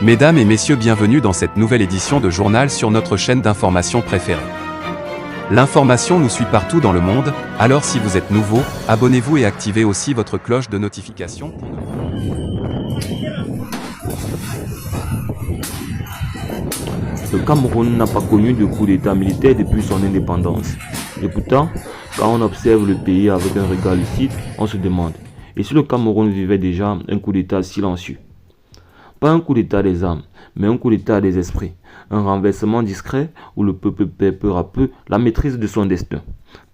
Mesdames et messieurs, bienvenue dans cette nouvelle édition de journal sur notre chaîne d'information préférée. L'information nous suit partout dans le monde, alors si vous êtes nouveau, abonnez-vous et activez aussi votre cloche de notification. Le Cameroun n'a pas connu de coup d'État militaire depuis son indépendance. Et pourtant, quand on observe le pays avec un regard lucide, on se demande, et si le Cameroun vivait déjà un coup d'État silencieux? Pas un coup d'État des âmes, mais un coup d'État des esprits. Un renversement discret où le peuple perd peu à peu la maîtrise de son destin.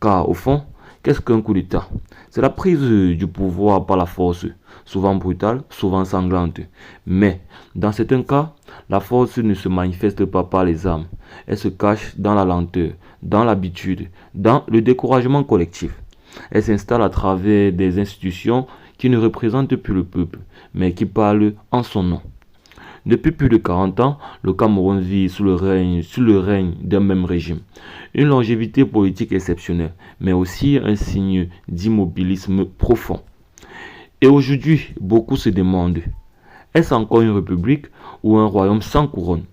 Car au fond, qu'est-ce qu'un coup d'État? C'est la prise du pouvoir par la force, souvent brutale, souvent sanglante. Mais, dans certains cas, la force ne se manifeste pas par les armes. Elle se cache dans la lenteur, dans l'habitude, dans le découragement collectif. Elle s'installe à travers des institutions qui ne représentent plus le peuple, mais qui parlent en son nom. Depuis plus de 40 ans, le Cameroun vit sous le règne d'un même régime. Une longévité politique exceptionnelle, mais aussi un signe d'immobilisme profond. Et aujourd'hui, beaucoup se demandent, est-ce encore une république ou un royaume sans couronne?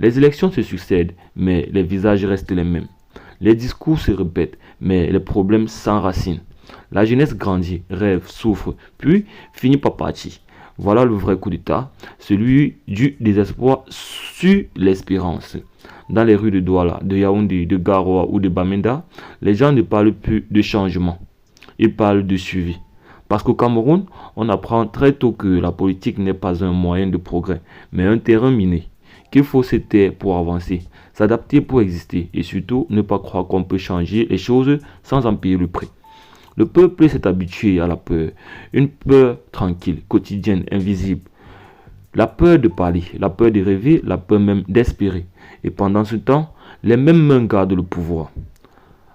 Les élections se succèdent, mais les visages restent les mêmes. Les discours se répètent, mais les problèmes s'enracinent. La jeunesse grandit, rêve, souffre, puis finit par partir. Voilà le vrai coup d'État, celui du désespoir sur l'espérance. Dans les rues de Douala, de Yaoundé, de Garoua ou de Bamenda, les gens ne parlent plus de changement, ils parlent de suivi. Parce qu'au Cameroun, on apprend très tôt que la politique n'est pas un moyen de progrès, mais un terrain miné, qu'il faut se taire pour avancer, s'adapter pour exister, et surtout ne pas croire qu'on peut changer les choses sans en payer le prix. Le peuple s'est habitué à la peur, une peur tranquille, quotidienne, invisible. La peur de parler, la peur de rêver, la peur même d'espérer. Et pendant ce temps, les mêmes mains gardent le pouvoir.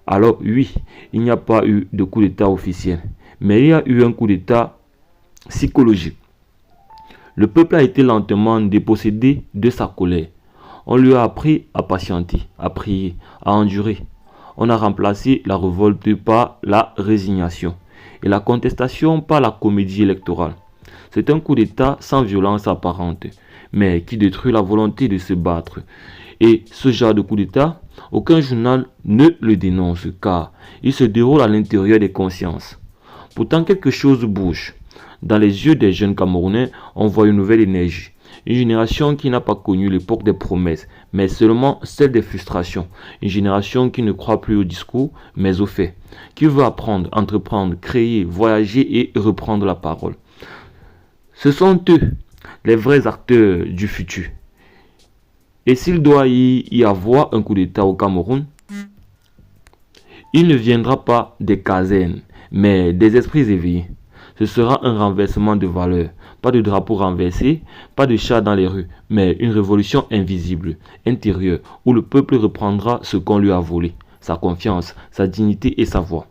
Alors oui, il n'y a pas eu de coup d'État officiel, mais il y a eu un coup d'État psychologique. Le peuple a été lentement dépossédé de sa colère. On lui a appris à patienter, à prier, à endurer. On a remplacé la révolte par la résignation et la contestation par la comédie électorale. C'est un coup d'État sans violence apparente, mais qui détruit la volonté de se battre. Et ce genre de coup d'État, aucun journal ne le dénonce car il se déroule à l'intérieur des consciences. Pourtant, quelque chose bouge. Dans les yeux des jeunes Camerounais, on voit une nouvelle énergie. Une génération qui n'a pas connu l'époque des promesses, mais seulement celle des frustrations. Une génération qui ne croit plus au discours, mais aux faits. Qui veut apprendre, entreprendre, créer, voyager et reprendre la parole. Ce sont eux, les vrais acteurs du futur. Et s'il doit y avoir un coup d'État au Cameroun, il ne viendra pas des casernes, mais des esprits éveillés. Ce sera un renversement de valeurs. Pas de drapeau renversé, pas de chats dans les rues, mais une révolution invisible, intérieure, où le peuple reprendra ce qu'on lui a volé, sa confiance, sa dignité et sa voix.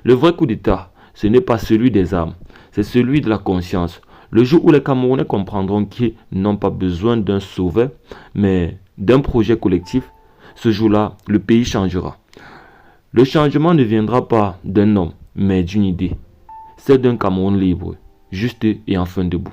Le vrai coup d'État, ce n'est pas celui des armes, c'est celui de la conscience. Le jour où les Camerounais comprendront qu'ils n'ont pas besoin d'un sauveur, mais d'un projet collectif, ce jour-là, le pays changera. Le changement ne viendra pas d'un homme, mais d'une idée. C'est d'un Cameroun libre, juste et enfin debout.